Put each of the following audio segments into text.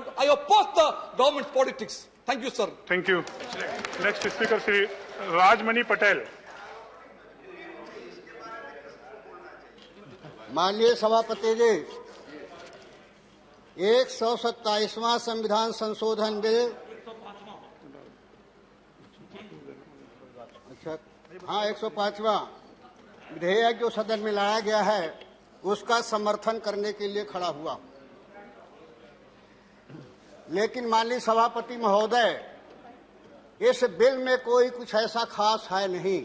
but I oppose the government's politics. Thank you, sir. Thank you. Next speaker, Sri Rajmani Patel. माननीय सभापति जी, 127वां संविधान संशोधन bill, अच्छा हाँ 105वां विधेयक जो सदन में लाया गया है उसका समर्थन करने के लिए खड़ा हुआ। लेकिन माननीय सभापति महोदय, इस बिल में कोई कुछ ऐसा खास है नहीं।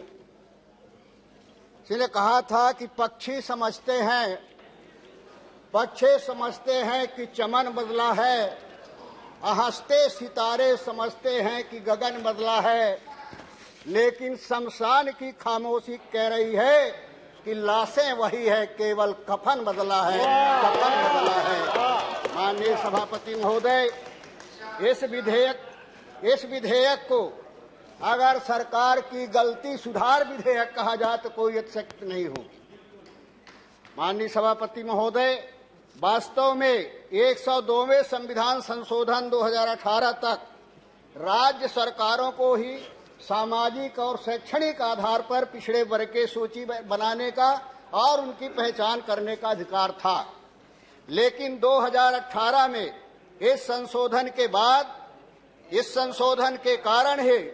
इसने कहा था कि पक्षी समझते हैं कि चमन बदला है, हंसते सितारे समझते हैं कि गगन बदला है, लेकिन शमशान की खामोशी कह रही है कि लाशें वही है, केवल कफन बदला है, कफन बदला है। माननीय सभापति महोदय, इस विधेयक को अगर सरकार की गलती सुधार विधेयक कहा जाए तो कोई अतिशयोक्ति नहीं होगी। माननीय सभापति महोदय, वास्तव में 102वें संविधान संशोधन 2018 तक राज्य सरकारों को ही सामाजिक और शैक्षणिक आधार पर पिछड़े वर्ग की सूची बनाने का और उनकी पहचान करने का अधिकार था। लेकिन 2018 में इस संशोधन के बाद, इस संशोधन के कारण ही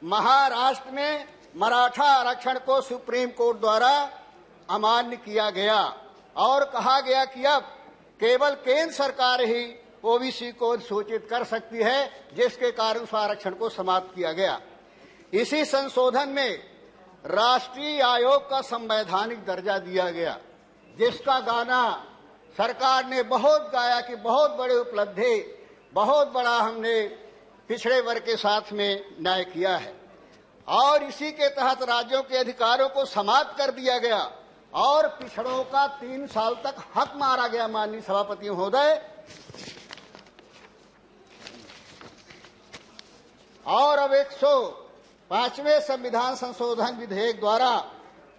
महाराष्ट्र में मराठा आरक्षण को सुप्रीम कोर्ट द्वारा अमान्य किया गया और कहा गया कि अब केवल केंद्र सरकार ही ओबीसी को सूचित कर सकती है, जिसके कारण उस आरक्षण को समाप्त किया गया। इसी संशोधन में राष्ट्रीय आयोग का संवैधानिक दर्जा दिया गया, जिसका गाना सरकार ने बहुत गाया कि बहुत बड़ी उपलब्धि, बहुत बड़ा हमने पिछड़े वर्ग के साथ में न्याय किया है। और इसी के तहत राज्यों के अधिकारों को समाप्त कर दिया गया और पिछड़ों का 3 साल तक हक मारा गया। माननीय सभापति महोदय, और अब 105वें संविधान संशोधन विधेयक द्वारा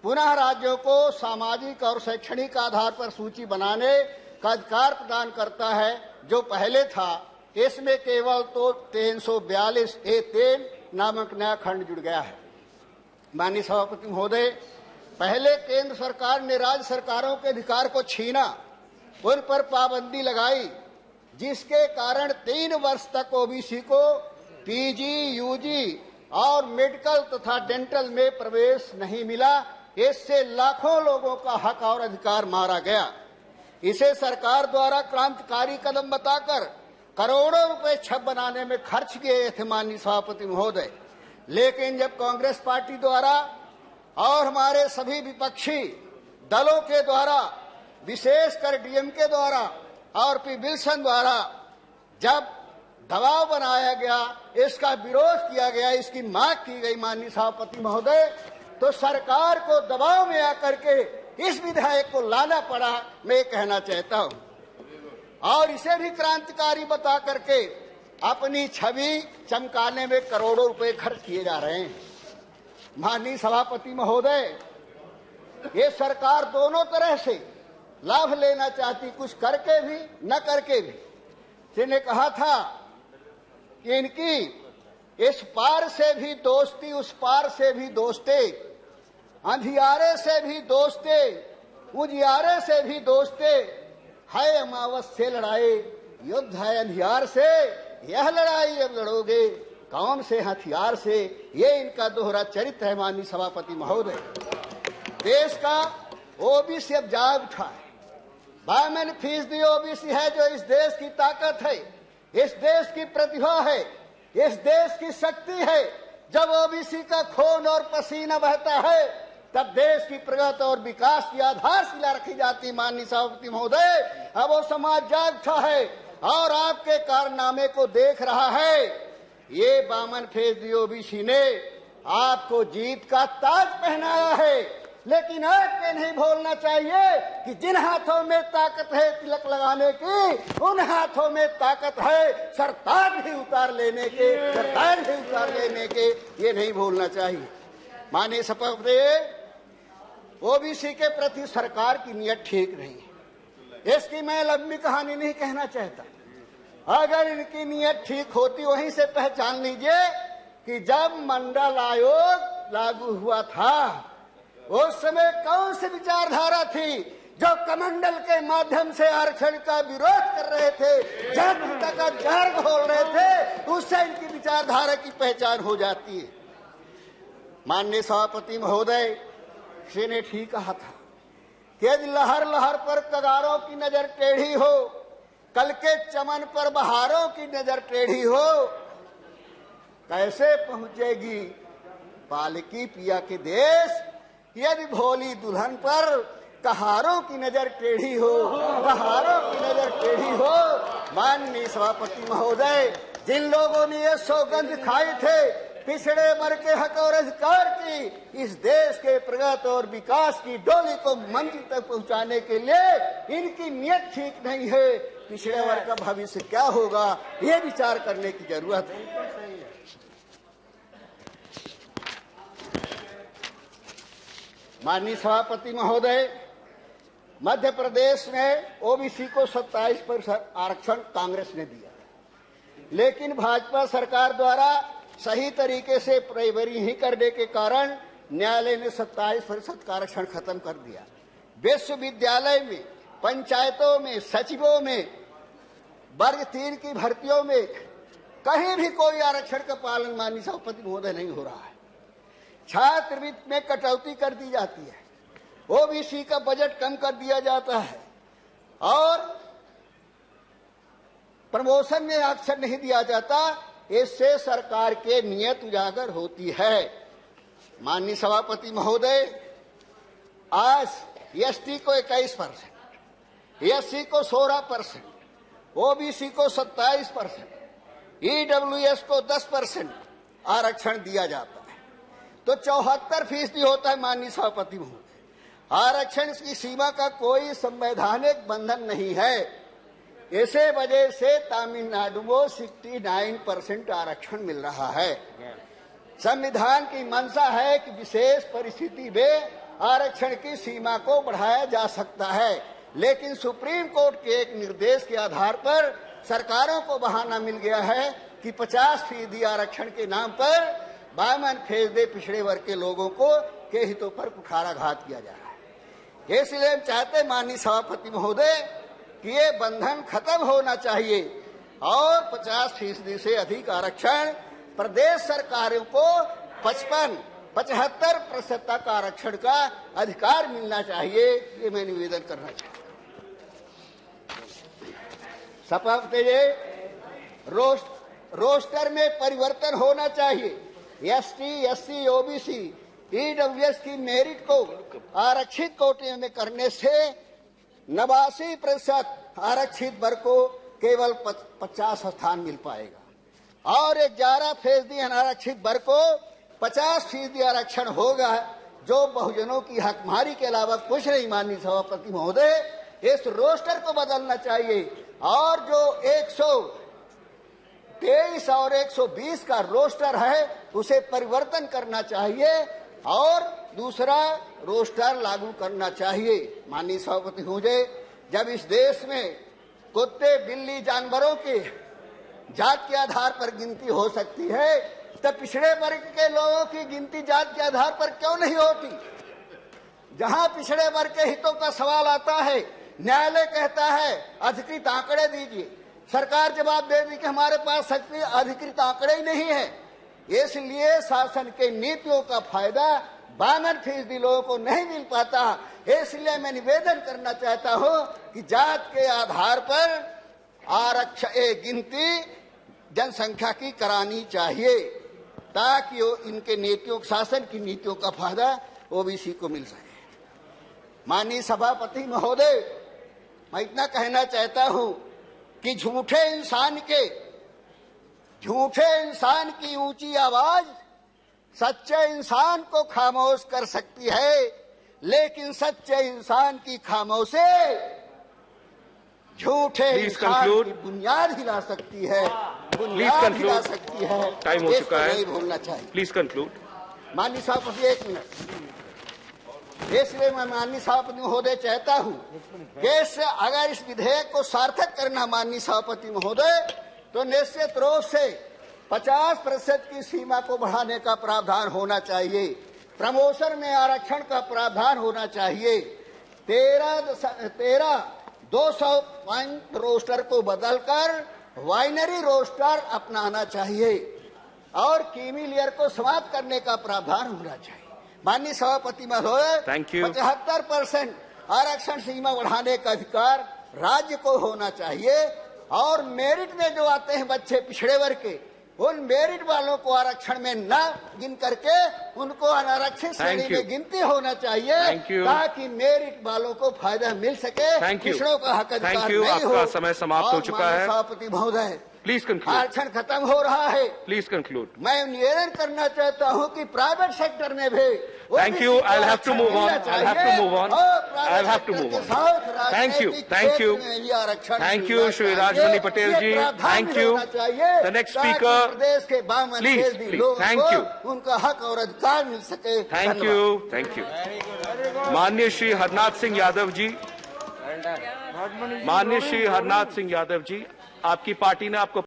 पुनः राज्यों को सामाजिक और शैक्षणिक आधार पर सूची बनाने का अधिकार प्रदान करता है, जो पहले था। इसमें केवल तो 342A3 नामक नया खंड जुड़ गया है। माननीय सभापति महोदय, पहले केंद्र सरकार ने राज्य सरकारों के अधिकार को छीना, उन पर पाबंदी लगाई, जिसके कारण 3 वर्ष तक ओबीसी को पीजी, यूजी और मेडिकल तथा डेंटल में प्रवेश नहीं मिला। इससे लाखों लोगों का हक और अधिकार मारा गया। इसे सरकार द्वारा क्रांतिकारी कदम बताकर करोड़ों रुपए छप बनाने में खर्च किए थे माननीय सभापति महोदय। लेकिन जब कांग्रेस पार्टी द्वारा और हमारे सभी विपक्षी दलों के द्वारा, विशेषकर डीएमके द्वारा और पी विल्सन द्वारा जब दबाव बनाया गया, इसका विरोध किया गया, इसकी मांग की गई माननीय सभापति महोदय, तो सरकार को दबाव में आकर के इस विधेयक को लाना पड़ा। मैं कहना चाहता हूं, और इसे भी क्रांतिकारी बता करके अपनी छवि चमकाने में करोड़ों रुपए खर्च किए जा रहे हैं। माननीय सभापति महोदय, ये सरकार दोनों तरह से लाभ लेना चाहती, कुछ करके भी न करके भी। जिन्हें कहा था कि इनकी इस पार से भी दोस्ती, उस पार से भी दोस्ते, अंधियारे से भी दोस्ते, उजियारे से भी दोस्ते, है अमावस से लड़ाई, युद्ध है अंधियार से, यह लड़ाई अब लड़ोगे कौन से हथियार से। ये इनका दोहरा चरित्र है। माननीय सभापति महोदय, देश का ओबीसी अब जाग उठा है। 52% ओबीसी है, जो इस देश की ताकत है, इस देश की प्रतिभा है, इस देश की शक्ति है। जब ओबीसी का खून और पसीना बहता है, तब देश की प्रगति और विकास की आधारशिला रखी जाती। माननीय सभापति महोदय, अब वो समाज जाग उठा है और आपके कारनामे को देख रहा है। ये 52% ओबीसी ने आपको जीत का ताज पहनाया है, लेकिन आपको नहीं भूलना चाहिए कि जिन हाथों में ताकत है तिलक लगाने की, उन हाथों में ताकत है सरताज भी उतार लेने के, सरताज भी उतार लेने के। ये नहीं भूलना चाहिए। माननीय सभापति, ओबीसी के प्रति सरकार की नीयत ठीक नहीं है। इसकी मैं लंबी कहानी नहीं कहना चाहता। अगर इनकी नीयत ठीक होती वहीं से पहचान लीजिए कि जब मंडल आयोग लागू हुआ था उस समय कौन सी विचारधारा थी जो कमंडल के माध्यम से आरक्षण का विरोध कर रहे थे, जनता का जहर घोल रहे थे, उससे इनकी विचारधारा की पहचान हो जाती है। माननीय सभापति महोदय श्री ने ठीक कहा था कि यदि लहर लहर पर कगारों की नजर टेढ़ी हो, कल के चमन पर बहारों की नजर टेढ़ी हो, कैसे पहुंचेगी पालकी पिया के देश। यदि भोली दुल्हन पर कहारों की नजर टेढ़ी हो, बहारों की नजर टेढ़ी हो। माननीय सभापति महोदय, जिन लोगों ने ये सौगंध खाए थे पिछड़े वर्ग के हक और अधिकार की, इस देश के प्रगति और विकास की डोली को मंजिल तक पहुंचाने के लिए इनकी नीयत ठीक नहीं है। पिछड़े वर्ग का भविष्य क्या होगा, ये विचार करने की जरूरत है। माननीय सभापति महोदय, मध्य प्रदेश में ओबीसी को 27% आरक्षण कांग्रेस ने दिया, लेकिन भाजपा सरकार द्वारा सही तरीके से प्रयवरी ही करने के कारण न्यायालय ने 27% का आरक्षण खत्म कर दिया। विश्वविद्यालय में, पंचायतों में, सचिवों में, वर्ग 3 की भर्तियों में कहीं भी कोई आरक्षण का पालन माननीय सभापति महोदय नहीं हो रहा है। छात्रवृत्ति में कटौती कर दी जाती है, ओबीसी का बजट कम कर दिया जाता है और प्रमोशन में आरक्षण नहीं दिया जाता। इससे सरकार के नियत उजागर होती है। माननीय सभापति महोदय, आज एसटी को 21%, एससी को 16%, ओबीसी को 27%, ईडब्ल्यूएस को 10% आरक्षण दिया जाता है, तो 74% होता है। माननीय सभापति महोदय, आरक्षण की सीमा का कोई संवैधानिक बंधन नहीं है। इसे वजह से तमिलनाडु को 69% आरक्षण मिल रहा है। संविधान की मंशा है कि विशेष परिस्थिति में आरक्षण की सीमा को बढ़ाया जा सकता है, लेकिन सुप्रीम कोर्ट के एक निर्देश के आधार पर सरकारों को बहाना मिल गया है कि 50% आरक्षण के नाम पर 52% पिछड़े वर्ग के लोगों को के हितों पर कुठाराघात किया जा रहा है। इसलिए हम चाहते माननीय सभापति महोदय कि ये बंधन खत्म होना चाहिए और 50% से अधिक आरक्षण प्रदेश सरकारों को 75% तक आरक्षण का अधिकार मिलना चाहिए। ये मैं निवेदन करना चाहता हूँ। सभापति जी, रोस्टर में परिवर्तन होना चाहिए। एसटी, एससी, ओबीसी, ईडब्ल्यूएस की मेरिट को आरक्षित कोटे में करने से 89% आरक्षित वर्ग को केवल 50 स्थान मिल पाएगा और 11% अनारक्षित वर्ग को 50% आरक्षण होगा, जो बहुजनों की हकमारी के अलावा कुछ नहीं। माननीय सभापति महोदय, इस रोस्टर को बदलना चाहिए और जो 123 और 120 का रोस्टर है उसे परिवर्तन करना चाहिए और दूसरा रोस्टर लागू करना चाहिए। माननीय सभापति महोदय, जब इस देश में कुत्ते, बिल्ली, जानवरों के जात के आधार पर गिनती हो सकती है, तब पिछड़े वर्ग के लोगों की गिनती जात के आधार पर क्यों नहीं होती? जहां पिछड़े वर्ग के हितों का सवाल आता है, न्यायालय कहता है अधिकृत आंकड़े दीजिए, सरकार जवाब दे दी कि हमारे पास अधिकृत आंकड़े ही नहीं है। इसलिए शासन के नीतियों का फायदा 52% लोगों को नहीं मिल पाता। इसलिए मैं निवेदन करना चाहता हूं कि जात के आधार पर आरक्षण गिनती जनसंख्या की करानी चाहिए ताकि इनके नीतियों, शासन की नीतियों का फायदा ओबीसी को मिल सके। माननीय सभापति महोदय, मैं इतना कहना चाहता हूं कि झूठे इंसान की ऊंची आवाज सच्चे इंसान को खामोश कर सकती है, लेकिन सच्चे इंसान की खामोशी झूठे इंसान की बुनियाद हिला सकती है, बुनियाद हिला सकती है। टाइम हो चुका है, नहीं भूलना चाहिए। Please conclude. माननीय सभापति, 1 मिनट। इसलिए मैं माननीय सभापति महोदय चाहता हूं कि अगर इस विधेयक को सार्थक करना, माननीय सभापति महोदय, तो निश्चित रूप से 50% की सीमा को बढ़ाने का प्रावधान होना चाहिए। प्रमोशन में आरक्षण का प्रावधान होना चाहिए। 200 वाइन रोस्टर को बदलकर वाइनरी रोस्टर अपनाना चाहिए और कीमिलियर को समाप्त करने का प्रावधान होना चाहिए। माननीय सभापति महोदय, 75% आरक्षण सीमा बढ़ाने का अधिकार राज्य को होना चाहिए और मेरिट में जो आते हैं बच्चे पिछड़े वर्ग के, उन मेरिट वालों को आरक्षण में न गिन करके उनको अनारक्षित श्रेणी में गिनती होना चाहिए ताकि मेरिट वालों को फायदा मिल सके, पिछड़ों का हक अधिकार नहीं हो। आपका समय समाप्त हो चुका है। सभापति महोदय, प्लीज कंक्लूड। आरक्षण खत्म हो रहा है। Please conclude. मैं निवेदन करना चाहता हूं कि प्राइवेट सेक्टर में भी Thank you. I'll have to move on. I'll have to move on. I'll have to move on. Thank you. Thank you. Thank you, Shri Rajmani Patel ji. Thank you. The next speaker. प्रदेश के Please. Thank you. उनका हक और अधिकार मिल सके। Thank you. Thank you. माननीय श्री हरनाथ सिंह यादव जी, माननीय श्री हरनाथ सिंह यादव जी, आपकी party ने आपको